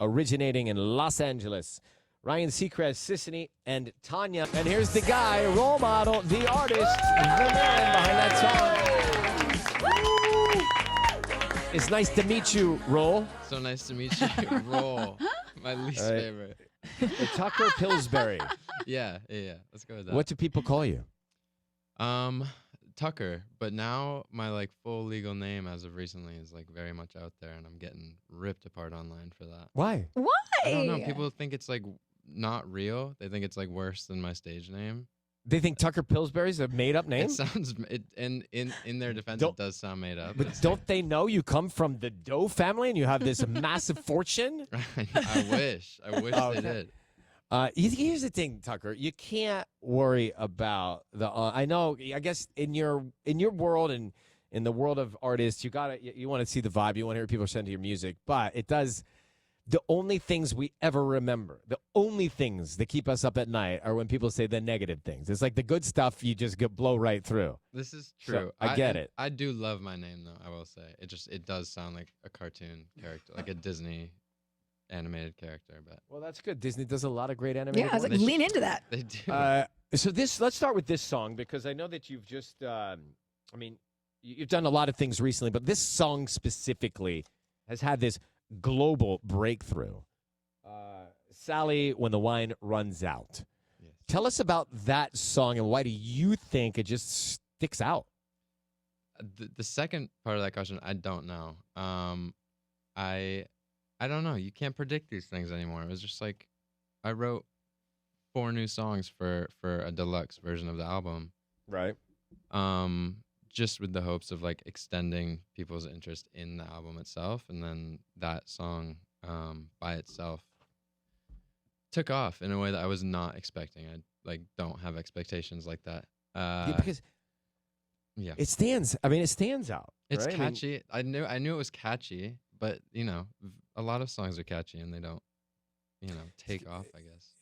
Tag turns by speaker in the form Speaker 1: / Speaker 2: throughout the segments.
Speaker 1: originating in Los Angeles. Ryan Seacrest, Sissany, and Tanya. And here's the guy, role model, the artist, the man behind that song. It's nice to meet you, Roll.
Speaker 2: So nice to meet you. Roll. My least favorite.
Speaker 1: Tucker Pillsbury.
Speaker 2: Yeah. Let's go with that.
Speaker 1: What do people call you?
Speaker 2: Tucker. But now my like full legal name as of recently is like very much out there, and I'm getting ripped apart online for that.
Speaker 1: Why?
Speaker 3: Why?
Speaker 2: I don't know. People think it's like not real. They think it's like worse than my stage name.
Speaker 1: They think Tucker Pillsbury's a made-up name?
Speaker 2: It sounds in their defense, it does sound made up.
Speaker 1: But don't they know you come from the Doe family and you have this massive fortune?
Speaker 2: I wish they did.
Speaker 1: Here's the thing, Tucker. You can't worry about the. I know. I guess in your world and in the world of artists, you want to see the vibe. You want to hear what people send to your music, but it does. The only things we ever remember, the only things that keep us up at night are when people say the negative things. It's like the good stuff you just blow right through.
Speaker 2: This is true.
Speaker 1: So, I get it.
Speaker 2: I do love my name, though, I will say. It does sound like a cartoon character, like a Disney animated character. But
Speaker 1: Well, that's good. Disney does a lot of great animated
Speaker 3: Yeah, I was like,
Speaker 1: ones.
Speaker 3: lean into that.
Speaker 2: they do.
Speaker 1: Let's start with this song because I know that you've just, you've done a lot of things recently, but this song specifically has had this global breakthrough. Sally, When the Wine Runs Out.
Speaker 2: Yes.
Speaker 1: Tell us about that song and why do you think it just sticks out?
Speaker 2: The second part of that question, I don't know. I don't know. You can't predict these things anymore. It was just like I wrote 4 new songs for a deluxe version of the album.
Speaker 1: Right.
Speaker 2: Just with the hopes of like extending people's interest in the album itself, and then that song by itself took off in a way that I was not expecting. I like don't have expectations like that.
Speaker 1: Because it stands. It stands out.
Speaker 2: It's
Speaker 1: right?
Speaker 2: catchy. I knew it was catchy, but a lot of songs are catchy and they don't, take off, I guess.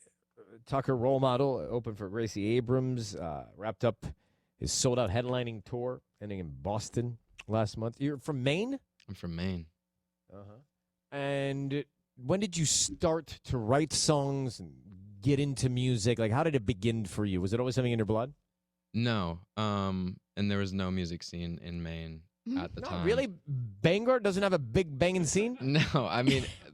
Speaker 1: Tucker, role model, opened for Gracie Abrams, wrapped up his sold-out headlining tour, ending in Boston last month. You're from Maine?
Speaker 2: I'm from Maine.
Speaker 1: Uh-huh. And when did you start to write songs and get into music? Like, how did it begin for you? Was it always something in your blood?
Speaker 2: No. And there was no music scene in Maine at the time.
Speaker 1: Really? Bangor doesn't have a big banging scene?
Speaker 2: No.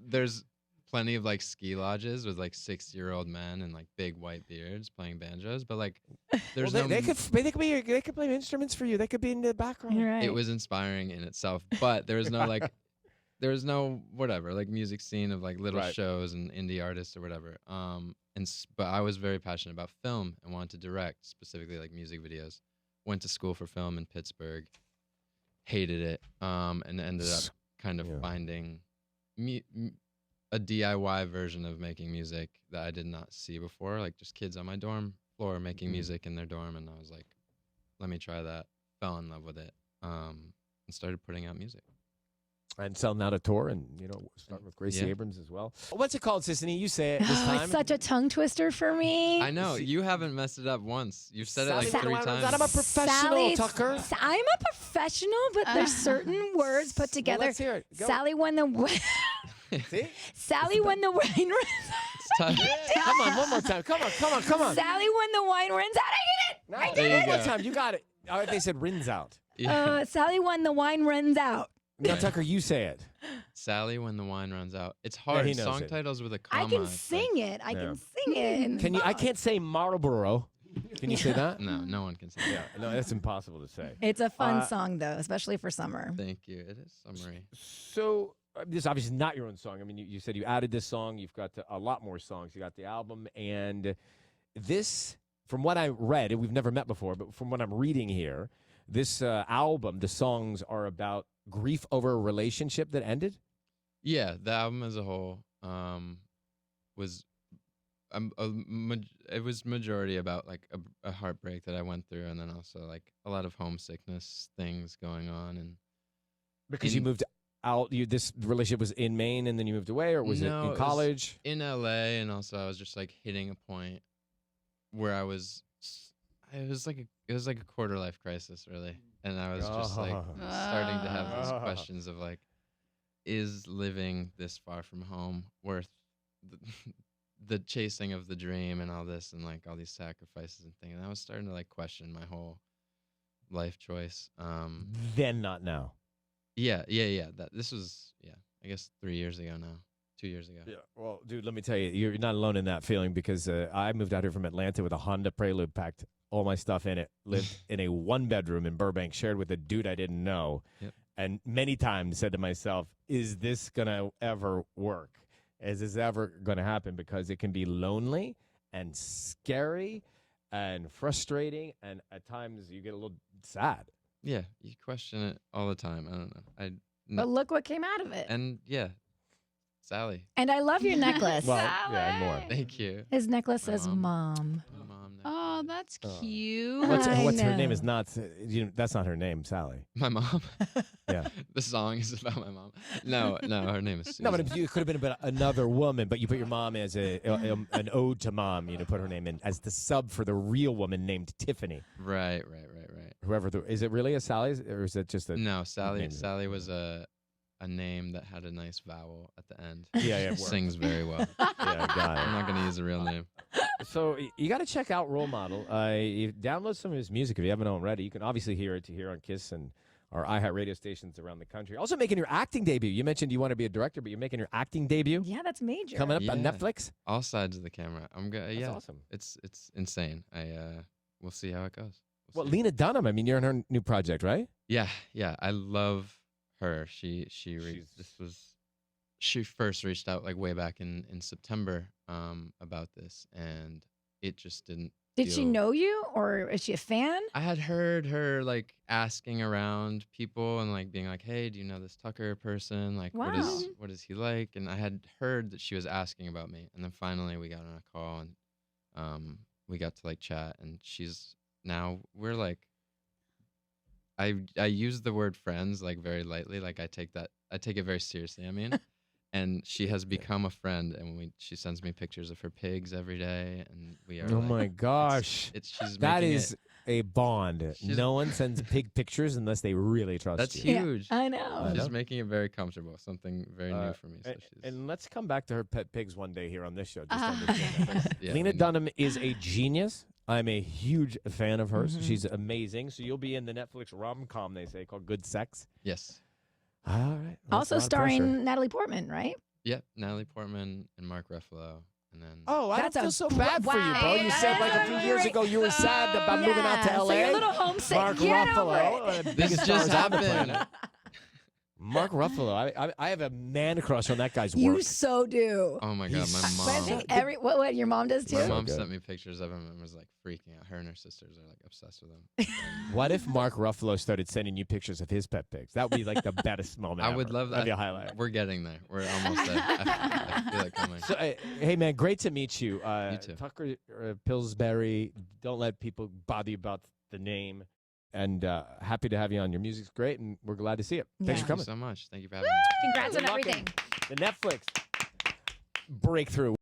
Speaker 2: There's plenty of like ski lodges with like 60-year-old men and like big white beards playing banjos, but like there's
Speaker 1: they could play instruments for you. They could be in the background.
Speaker 3: You're right.
Speaker 2: It was inspiring in itself, but there was no like there was no whatever like music scene of like little shows and indie artists or whatever. But I was very passionate about film and wanted to direct, specifically like music videos. Went to school for film in Pittsburgh, hated it, and ended up kind of finding a DIY version of making music that I did not see before, like just kids on my dorm floor making music in their dorm, and I was like, let me try that. Fell in love with it, and started putting out music.
Speaker 1: And selling out a tour and, starting with Gracie Abrams as well. What's it called, Sissany? You say it this time.
Speaker 3: It's such a tongue twister for me.
Speaker 2: I know. You haven't messed it up once. You've said it like 3 times.
Speaker 1: I'm a professional, Tucker.
Speaker 3: I'm a professional, but there's certain words put together.
Speaker 1: Well, let's hear it. Go.
Speaker 3: Sally, when the...
Speaker 1: See?
Speaker 3: Sally, when the wine runs
Speaker 1: Come on, one more time. Come on.
Speaker 3: Sally, when the wine runs out. I did it.
Speaker 1: One more time. You got it. All right, they said rins out.
Speaker 3: Sally, when the wine runs out.
Speaker 1: Now, Tucker, you say it.
Speaker 2: Sally, when the wine runs out. It's hard. Song titles with a comma.
Speaker 3: I can sing it. I can sing it.
Speaker 1: Can you? I can't say Marlboro. Can you say that?
Speaker 2: No one can say that.
Speaker 1: Yeah, no, that's impossible to say.
Speaker 3: It's a fun song, though, especially for summer.
Speaker 2: Thank you. It is summery.
Speaker 1: So, this is obviously not your own song. You said you added this song. You've got a lot more songs. You got the album. And this, from what I read, and we've never met before, but from what I'm reading here, this album, the songs are about grief over a relationship that ended?
Speaker 2: Yeah, the album as a whole was it was majority about like a heartbreak that I went through, and then also like a lot of homesickness things going on. And
Speaker 1: because you moved out, this relationship was in Maine, and then you moved away, or was it in college?
Speaker 2: It was in LA, and also I was just like hitting a point where it was like a quarter life crisis, really. And I was just like starting to have these questions of like, is living this far from home worth the, the chasing of the dream and all this and like all these sacrifices and things? And I was starting to like question my whole life choice.
Speaker 1: Then not now.
Speaker 2: Yeah. That this was I guess 3 years ago now, 2 years ago.
Speaker 1: Yeah. Well, dude, let me tell you, you're not alone in that feeling because I moved out here from Atlanta with a Honda Prelude, packed all my stuff in it, lived in a 1-bedroom in Burbank, shared with a dude I didn't know, and many times said to myself, is this going to ever work? Is this ever going to happen? Because it can be lonely and scary and frustrating, and at times you get a little sad.
Speaker 2: Yeah, you question it all the time. I don't know.
Speaker 3: But look what came out of it.
Speaker 2: And Sally.
Speaker 3: And I love your necklace.
Speaker 1: Well, yeah, and more.
Speaker 2: Thank you.
Speaker 3: His necklace
Speaker 2: My
Speaker 3: says
Speaker 2: mom.
Speaker 3: mom.
Speaker 2: My mom.
Speaker 4: Oh, that's cute.
Speaker 1: What's
Speaker 3: I
Speaker 1: her name?
Speaker 3: know.
Speaker 1: Is not. That's not her name, Sally.
Speaker 2: My mom.
Speaker 1: Yeah.
Speaker 2: The song is about my mom. No, her name is Susan.
Speaker 1: No, but it could have been about another woman, but you put your mom as an ode to mom. You know, put her name in as the sub for the real woman named Tiffany.
Speaker 2: Right.
Speaker 1: Whoever is it really a Sally's or is it just a
Speaker 2: No, Sally.
Speaker 1: name?
Speaker 2: Sally was a name that had a nice vowel at the end.
Speaker 1: Yeah, it worked.
Speaker 2: Sings very well.
Speaker 1: Yeah, got
Speaker 2: I'm
Speaker 1: it.
Speaker 2: not gonna use a real name.
Speaker 1: So you got to check out Role Model. You download some of his music if you haven't already. You can obviously hear it here on Kiss and our iHeart radio stations around the country. Also making your acting debut. You mentioned you want to be a director, but you're making your acting debut
Speaker 3: Yeah, that's major.
Speaker 1: coming up on
Speaker 2: Yeah.
Speaker 1: Netflix.
Speaker 2: All sides of the camera. I'm good.
Speaker 1: That's
Speaker 2: Yeah,
Speaker 1: awesome.
Speaker 2: it's insane. We'll see how it goes.
Speaker 1: Well,
Speaker 2: see.
Speaker 1: Lena Dunham. I mean, you're in her new project, right?
Speaker 2: Yeah. I love her. She first reached out like way back in September about this, and it just didn't.
Speaker 3: Did she
Speaker 2: feel-
Speaker 3: know you, or is she a fan?
Speaker 2: I had heard her like asking around people and like being like, "Hey, do you know this Tucker person? Like,
Speaker 3: Wow.
Speaker 2: what is he like?" And I had heard that she was asking about me, and then finally we got on a call and we got to like chat, and we're like, I use the word friends like very lightly, like I take it very seriously. I mean. And she has become a friend, and she sends me pictures of her pigs every day, and we are.
Speaker 1: Oh
Speaker 2: like,
Speaker 1: my gosh.
Speaker 2: she's
Speaker 1: That
Speaker 2: making
Speaker 1: is
Speaker 2: it-
Speaker 1: a bond.
Speaker 2: She's-
Speaker 1: No one sends pig pictures unless they really trust
Speaker 2: That's
Speaker 1: you.
Speaker 3: Yeah,
Speaker 2: huge.
Speaker 3: I know.
Speaker 2: She's making it very comfortable. Something very new for me. So
Speaker 1: And,
Speaker 2: she's.
Speaker 1: and let's come back to her pet pigs one day here on this show. Just to understand that.
Speaker 2: yeah,
Speaker 1: Lena
Speaker 2: and-
Speaker 1: Dunham is a genius. I'm a huge fan of hers.
Speaker 3: Mhm.
Speaker 1: She's amazing. So you'll be in the Netflix rom-com, they say, called Good Sex.
Speaker 2: Yes.
Speaker 1: All right. That's
Speaker 3: Also
Speaker 1: a lot of pressure.
Speaker 3: starring Natalie Portman, right?
Speaker 2: Yep. Natalie Portman and Mark Ruffalo, and then.
Speaker 1: Oh, I don't
Speaker 3: That's a
Speaker 1: feel so
Speaker 3: gr-
Speaker 1: bad for you, bro. You
Speaker 3: wow.
Speaker 1: said like a few years ago you were sad about moving out to
Speaker 3: Yeah,
Speaker 1: LA.
Speaker 3: So you're a little homesick.
Speaker 1: Mark
Speaker 3: Get
Speaker 1: Ruffalo,
Speaker 3: over it.
Speaker 2: This
Speaker 1: biggest
Speaker 2: just
Speaker 1: stars on the
Speaker 2: happened.
Speaker 1: planet. Mark Ruffalo. I have a man crush on that guy's
Speaker 3: You
Speaker 1: work.
Speaker 3: so do.
Speaker 2: Oh my God,
Speaker 1: He's-
Speaker 2: my
Speaker 3: But I
Speaker 2: mom.
Speaker 3: think what your mom does too.
Speaker 2: My
Speaker 1: So
Speaker 2: mom
Speaker 1: good.
Speaker 2: sent me pictures of him and was like freaking out. Her and her sisters are like obsessed with him.
Speaker 1: What if Mark Ruffalo started sending you pictures of his pet pigs? That would be like the best moment
Speaker 2: I would
Speaker 1: ever.
Speaker 2: love that.
Speaker 1: That'd be a highlight.
Speaker 2: We're getting there. We're almost there. I feel it coming.
Speaker 1: So, hey, man, great to meet you.
Speaker 2: You too.
Speaker 1: Tucker Pillsbury. Don't let people bother you about the name. And happy to have you on. Your music's great, and we're glad to see it. Thanks
Speaker 3: Yeah.
Speaker 1: for
Speaker 2: Thank you
Speaker 1: coming.
Speaker 2: so much. Thank you for having me.
Speaker 3: Congrats
Speaker 1: Good
Speaker 3: on
Speaker 1: luck in
Speaker 3: everything.
Speaker 1: The Netflix breakthrough.